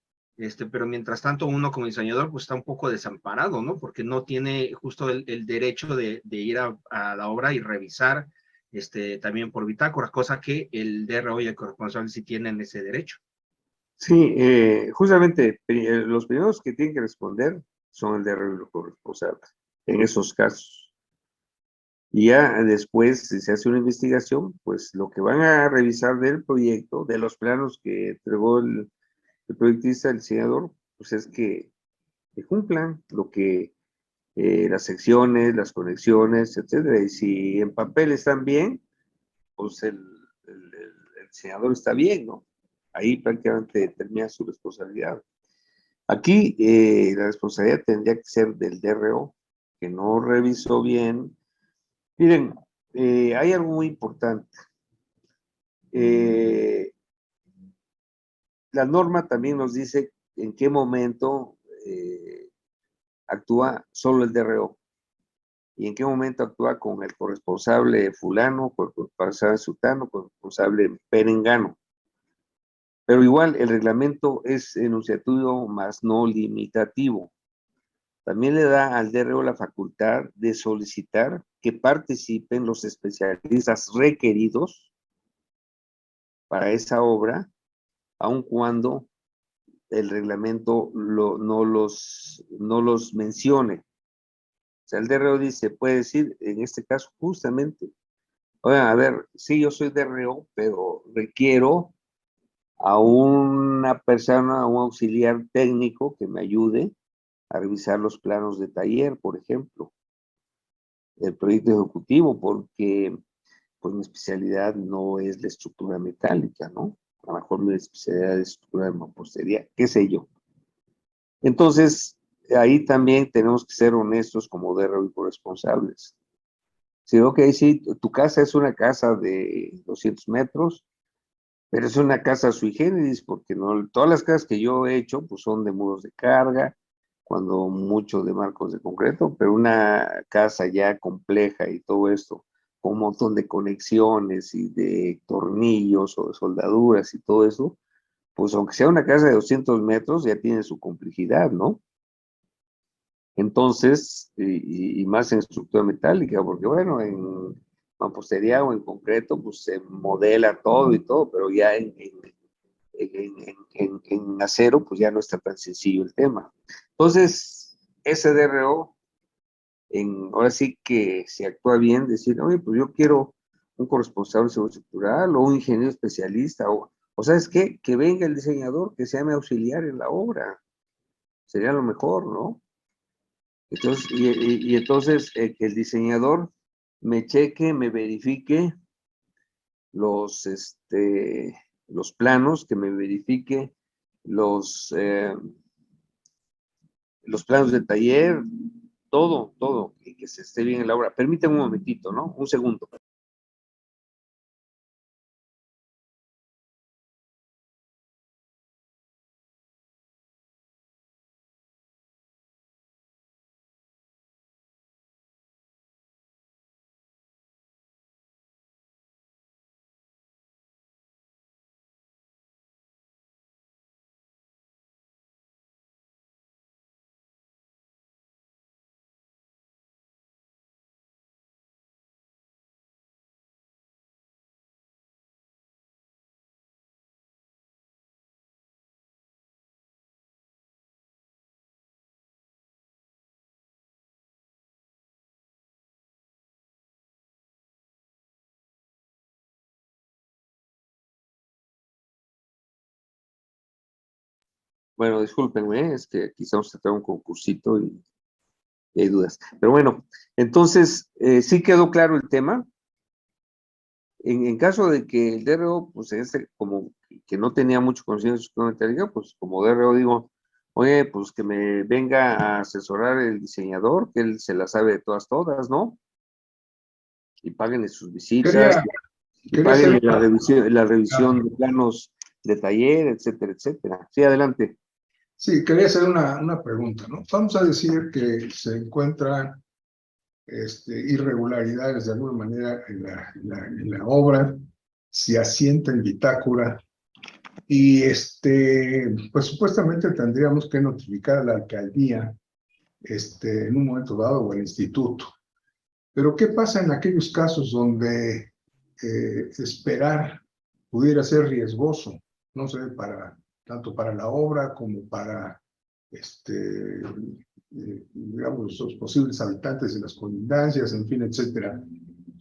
pero mientras tanto uno como diseñador pues está un poco desamparado, ¿no? Porque no tiene justo el derecho de ir a la obra y revisar también por bitácora, cosa que el DRO y el corresponsable sí tienen ese derecho. Sí, justamente los primeros que tienen que responder son el DRO y los corresponsables, en esos casos. Y ya después, si se hace una investigación, pues lo que van a revisar del proyecto, de los planos que entregó el proyectista, el diseñador, pues es que cumplan lo que las secciones, las conexiones, etcétera. Y si en papel están bien, pues el diseñador está bien, ¿no? Ahí prácticamente termina su responsabilidad. Aquí la responsabilidad tendría que ser del DRO, que no revisó bien. Miren, hay algo muy importante. La norma también nos dice en qué momento actúa solo el DRO y en qué momento actúa con el corresponsable fulano, con el corresponsable sutano, con el corresponsable perengano. Pero igual el reglamento es enunciativo más no limitativo. También le da al DRO la facultad de solicitar que participen los especialistas requeridos para esa obra, aun cuando el reglamento no los mencione. O sea, el DRO dice, puede decir, en este caso, justamente, oigan, a ver, sí, yo soy DRO, pero requiero a una persona, a un auxiliar técnico que me ayude a revisar los planos de taller, por ejemplo, el proyecto ejecutivo, porque pues mi especialidad no es la estructura metálica, ¿no? A lo mejor mi especialidad es estructura de mampostería, qué sé yo. Entonces, ahí también tenemos que ser honestos como DRO y corresponsables. Sí, ok, sí, tu casa es una casa de 200 metros, pero es una casa sui generis, porque no, todas las casas que yo he hecho, pues son de muros de carga, cuando mucho de marcos de concreto, pero una casa ya compleja y todo esto, con un montón de conexiones y de tornillos o de soldaduras y todo eso, pues aunque sea una casa de 200 metros, ya tiene su complejidad, ¿no? Entonces, y más en estructura metálica, porque bueno, en mampostería o en concreto, pues se modela todo y todo, pero ya en acero, pues ya no está tan sencillo el tema. Entonces, ese DRO, ahora sí que se actúa bien, decir, oye, pues yo quiero un corresponsable de seguridad estructural o un ingeniero especialista, o ¿sabes qué? Que venga el diseñador, que sea mi auxiliar en la obra. Sería lo mejor, ¿no? Entonces, entonces que el diseñador me cheque, me verifique los, los planos, que me verifique los, los planos de taller, todo, y que se esté bien en la obra. Permítame un momentito, ¿no? Un segundo. Bueno, discúlpenme, es que quizá vamos a tener un concursito y hay dudas. Pero bueno, entonces, sí quedó claro el tema. En caso de que el DRO, pues como que no tenía mucho conocimiento de metálica, pues como DRO digo, oye, pues que me venga a asesorar el diseñador, que él se la sabe de todas, ¿no? Y páguenle sus visitas, Quería, y quería hacer páguenle la una, revisión de planos de taller, etcétera, etcétera. Sí, adelante. sí, quería hacer una pregunta, ¿no? Vamos a decir que se encuentran irregularidades de alguna manera en la obra, se asienta en bitácora y pues supuestamente tendríamos que notificar a la alcaldía en un momento dado o al instituto. Pero ¿qué pasa en aquellos casos donde esperar pudiera ser riesgoso? No sé, tanto para la obra como para digamos, los posibles habitantes de las colindancias, en fin, etcétera.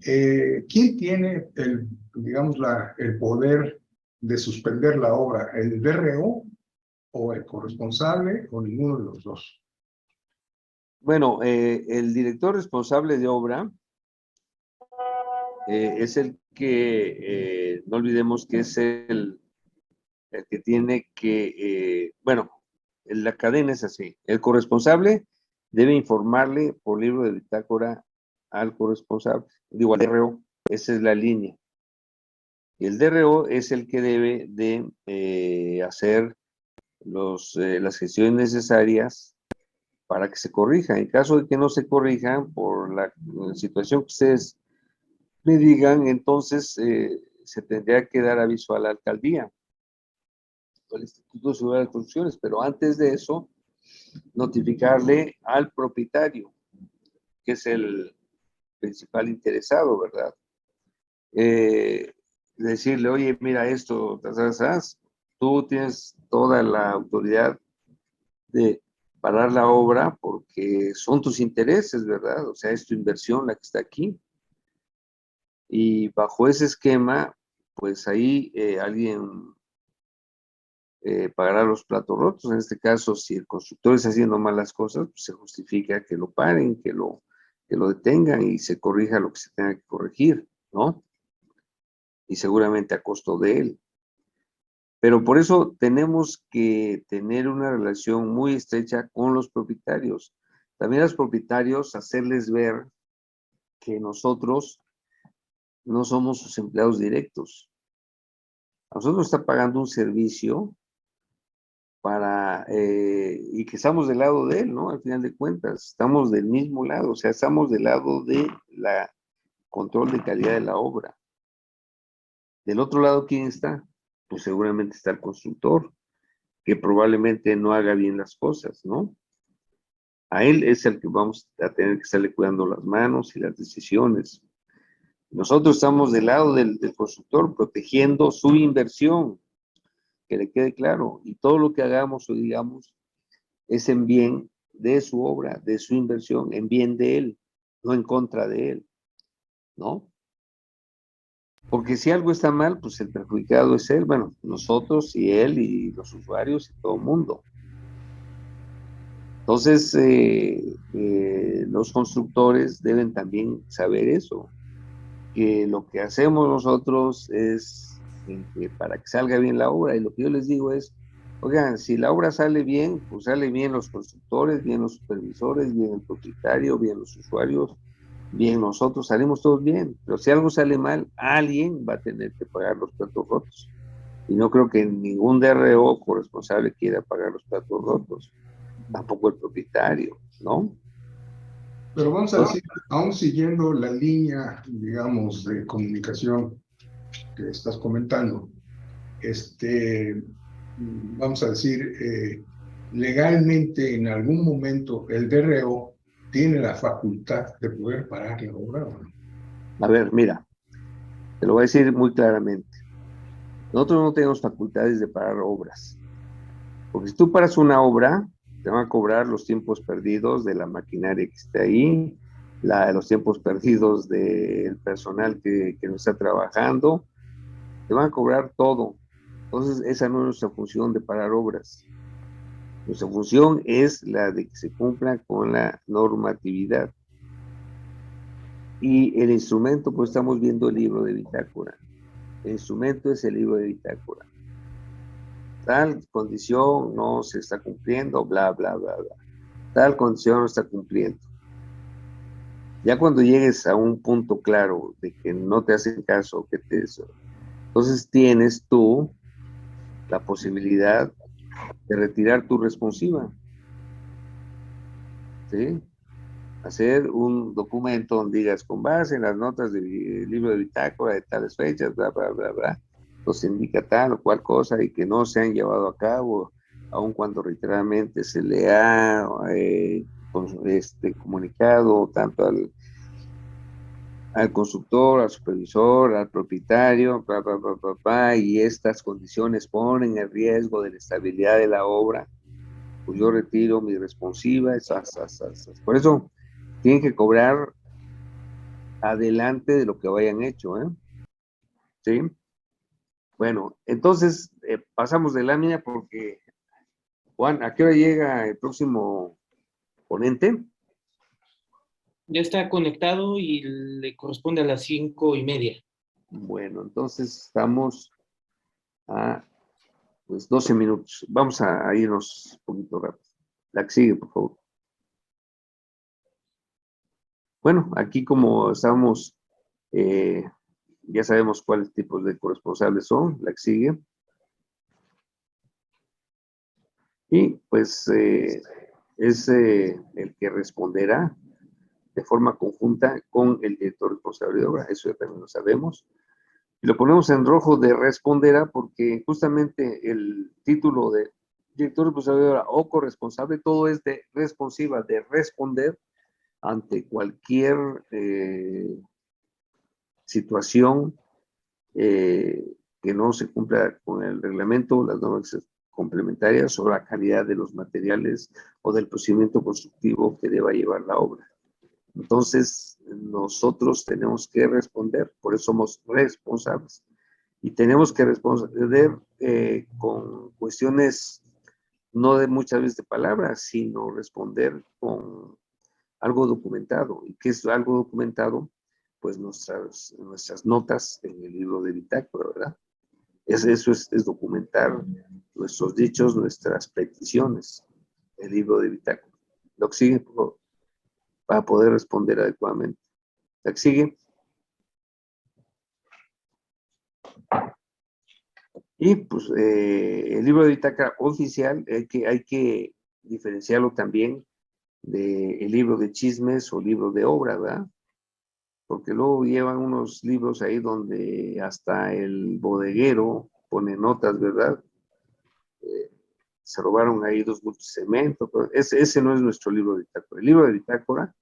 ¿Quién tiene digamos, el poder de suspender la obra? ¿El DRO o el corresponsable o ninguno de los dos? Bueno, el director responsable de obra es el que, no olvidemos que es el que tiene que, bueno, la cadena es así. El corresponsable debe informarle por libro de bitácora al corresponsable, digo al DRO, esa es la línea. Y el DRO es el que debe de hacer las gestiones necesarias para que se corrija. En caso de que no se corrijan por la situación que ustedes me digan, entonces se tendría que dar aviso a la alcaldía, al Instituto Ciudad de Construcciones, pero antes de eso, notificarle al propietario, que es el principal interesado, ¿verdad? Decirle, oye, mira esto, tú tienes toda la autoridad de parar la obra porque son tus intereses, ¿verdad? O sea, es tu inversión la que está aquí. Y bajo ese esquema, pues ahí alguien pagará los platos rotos. En este caso, si el constructor está haciendo malas cosas, pues se justifica que lo paren, que lo detengan y se corrija lo que se tenga que corregir, ¿no? Y seguramente a costo de él. Pero por eso tenemos que tener una relación muy estrecha con los propietarios. También a los propietarios hacerles ver que nosotros no somos sus empleados directos. A nosotros nos está pagando un servicio y que estamos del lado de él, ¿no? Al final de cuentas, estamos del mismo lado, o sea, estamos del lado de la control de calidad de la obra. Del otro lado, ¿quién está? Pues seguramente está el constructor, que probablemente no haga bien las cosas, ¿no? A él es el que vamos a tener que estarle cuidando las manos y las decisiones. Nosotros estamos del lado del constructor, protegiendo su inversión, que le quede claro, y todo lo que hagamos o digamos es en bien de su obra, de su inversión, en bien de él, no en contra de él, ¿no? Porque si algo está mal, pues el perjudicado es él, bueno, nosotros y él y los usuarios y todo el mundo. Entonces, los constructores deben también saber eso, que lo que hacemos nosotros es para que salga bien la obra, y lo que yo les digo es, oigan, si la obra sale bien, pues sale bien los constructores, bien los supervisores, bien el propietario, bien los usuarios, bien nosotros, salimos todos bien, pero si algo sale mal, alguien va a tener que pagar los platos rotos, y no creo que ningún DRO corresponsable quiera pagar los platos rotos, tampoco el propietario, ¿no? Pero vamos a decir, aún siguiendo la línea, digamos, de comunicación que estás comentando, vamos a decir, legalmente en algún momento el DRO tiene la facultad de poder parar la obra, ¿o no? A ver, mira, te lo voy a decir muy claramente. Nosotros no tenemos facultades de parar obras. Porque si tú paras una obra, te van a cobrar los tiempos perdidos de la maquinaria que está ahí, los tiempos perdidos del personal que no está trabajando, te van a cobrar todo. Entonces, esa no es nuestra función de parar obras. Nuestra función es la de que se cumpla con la normatividad. Y el instrumento, pues estamos viendo el libro de bitácora. El instrumento es el libro de bitácora. Tal condición no se está cumpliendo, bla, bla, bla, bla. Tal condición no está cumpliendo. Ya cuando llegues a un punto claro de que no te hacen caso, entonces tienes tú la posibilidad de retirar tu responsiva, ¿sí? Hacer un documento donde digas, con base en las notas del libro de bitácora de tales fechas, bla, bla, bla, bla, pues indica tal o cual cosa y que no se han llevado a cabo, aun cuando reiteradamente se le ha comunicado tanto al constructor, al supervisor, al propietario, bla, bla, bla, bla, bla, y estas condiciones ponen en riesgo de la estabilidad de la obra, pues yo retiro mi responsiva, por eso tienen que cobrar adelante de lo que hayan hecho, ¿eh? ¿Sí? Bueno, entonces pasamos de lámina porque, Juan, ¿a qué hora llega el próximo ponente? Ya está conectado y le corresponde a las 5:30. Bueno, entonces estamos a pues 12 minutos. Vamos a irnos un poquito rápido. La que sigue, por favor. Bueno, aquí como estábamos Ya sabemos cuáles tipos de corresponsables son, la que sigue. Y pues es el que responderá de forma conjunta con el director responsable de obra, eso ya también lo sabemos. Y lo ponemos en rojo de responderá porque justamente el título de director responsable de obra o corresponsable, todo es de responsiva, de responder ante cualquier situación que no se cumpla con el reglamento, las normas complementarias o la calidad de los materiales o del procedimiento constructivo que deba llevar la obra. Entonces, nosotros tenemos que responder, por eso somos responsables. Y tenemos que responder con cuestiones no de muchas veces de palabras, sino responder con algo documentado. ¿Y qué es algo documentado? Pues nuestras notas en el libro de bitácora, ¿verdad? Eso es documentar nuestros dichos, nuestras peticiones, el libro de bitácora. Lo que sigue, por favor, para poder responder adecuadamente. Lo que sigue. Y pues el libro de bitácora oficial hay que diferenciarlo también del libro de chismes o libro de obra, ¿verdad? Porque luego llevan unos libros ahí donde hasta el bodeguero pone notas, ¿verdad? Se robaron ahí 2 bultos de cemento, pero ese no es nuestro libro de bitácora. El libro de bitácora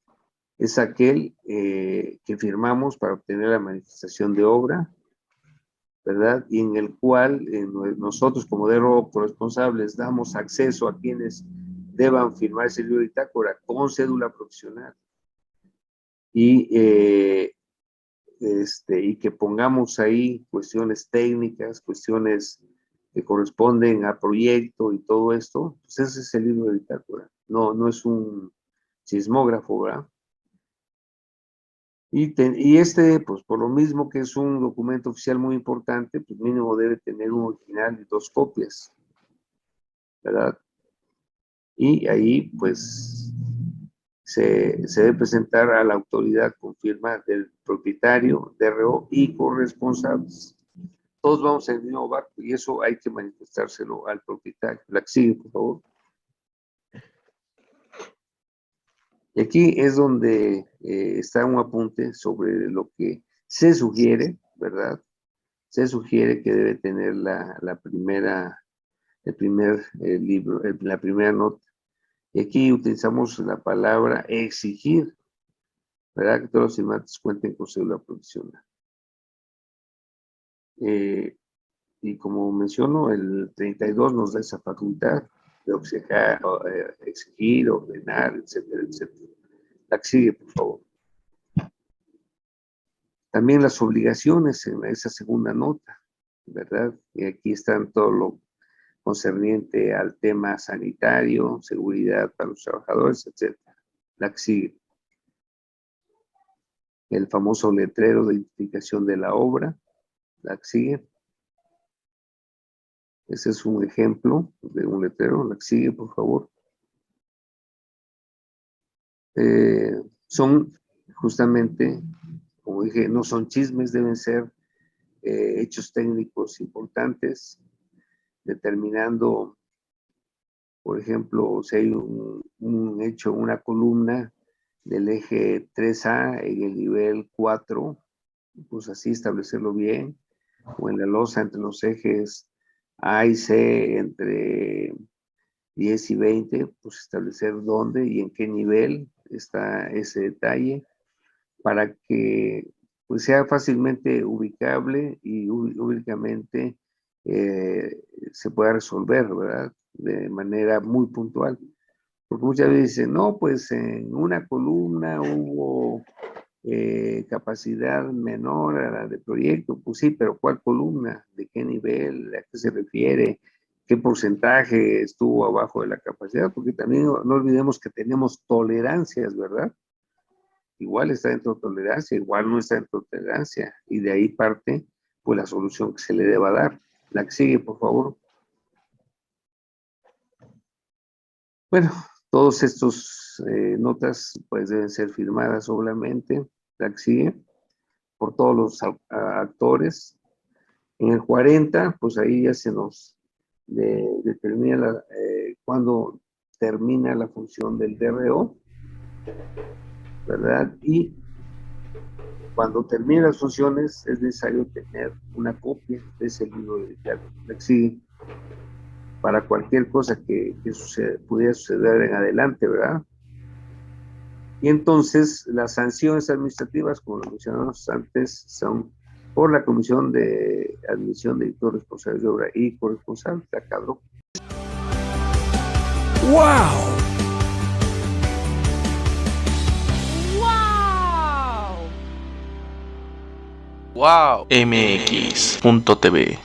es aquel que firmamos para obtener la manifestación de obra, ¿verdad? Y en el cual nosotros como DERO corresponsables damos acceso a quienes deban firmar ese libro de bitácora con cédula profesional. Y que pongamos ahí cuestiones técnicas, cuestiones que corresponden a proyecto y todo esto, pues ese es el libro de bitácora. No es un sismógrafo, ¿verdad? Y pues por lo mismo que es un documento oficial muy importante, pues mínimo debe tener un original y 2 copias, ¿verdad? Y ahí, pues, se debe presentar a la autoridad con firma del propietario, DRO y corresponsables. Todos vamos en el mismo barco y eso hay que manifestárselo al propietario. La que sigue, por favor. Y aquí es donde está un apunte sobre lo que se sugiere, ¿verdad? Se sugiere que debe tener el primer libro, la primera nota. Y aquí utilizamos la palabra exigir, ¿verdad? Que todos los firmantes cuenten con cédula profesional. Y como menciono, el 32 nos da esa facultad de obsequiar, exigir, ordenar, etcétera, etcétera. La que sigue, por favor. También las obligaciones en esa segunda nota, ¿verdad? Y aquí están todo lo concerniente al tema sanitario, seguridad para los trabajadores, etcétera. La que sigue. El famoso letrero de identificación de la obra. La que sigue. Ese es un ejemplo de un letrero. La que sigue, por favor. Son justamente, como dije, no son chismes, deben ser hechos técnicos importantes, determinando, por ejemplo, si hay un hecho, una columna del eje 3A en el nivel 4, pues así establecerlo bien, o en la losa entre los ejes A y C entre 10 y 20, pues establecer dónde y en qué nivel está ese detalle para que pues, sea fácilmente ubicable y únicamente se pueda resolver, ¿verdad? De manera muy puntual. Porque muchas veces dicen, no, pues en una columna hubo capacidad menor a la de proyecto. Pues sí, pero ¿cuál columna? ¿De qué nivel? ¿A qué se refiere? ¿Qué porcentaje estuvo abajo de la capacidad? Porque también no olvidemos que tenemos tolerancias, ¿verdad? Igual está dentro de tolerancia, igual no está dentro de tolerancia. Y de ahí parte, pues, la solución que se le deba dar. La que sigue, por favor. Bueno, todos estos notas, pues, deben ser firmadas, obviamente. La que sigue. por todos los actores. En el 40, pues ahí ya se nos determina cuándo termina la función del DRO, ¿verdad? Y cuando terminen las funciones es necesario tener una copia de ese libro de Flexi para cualquier cosa que pudiera suceder en adelante, ¿verdad? Y entonces las sanciones administrativas, como lo mencionamos antes, son por la Comisión de Admisión de Editores Responsables de Obra y corresponsal, la CADRO. ¡Wow! Wow. MX.tv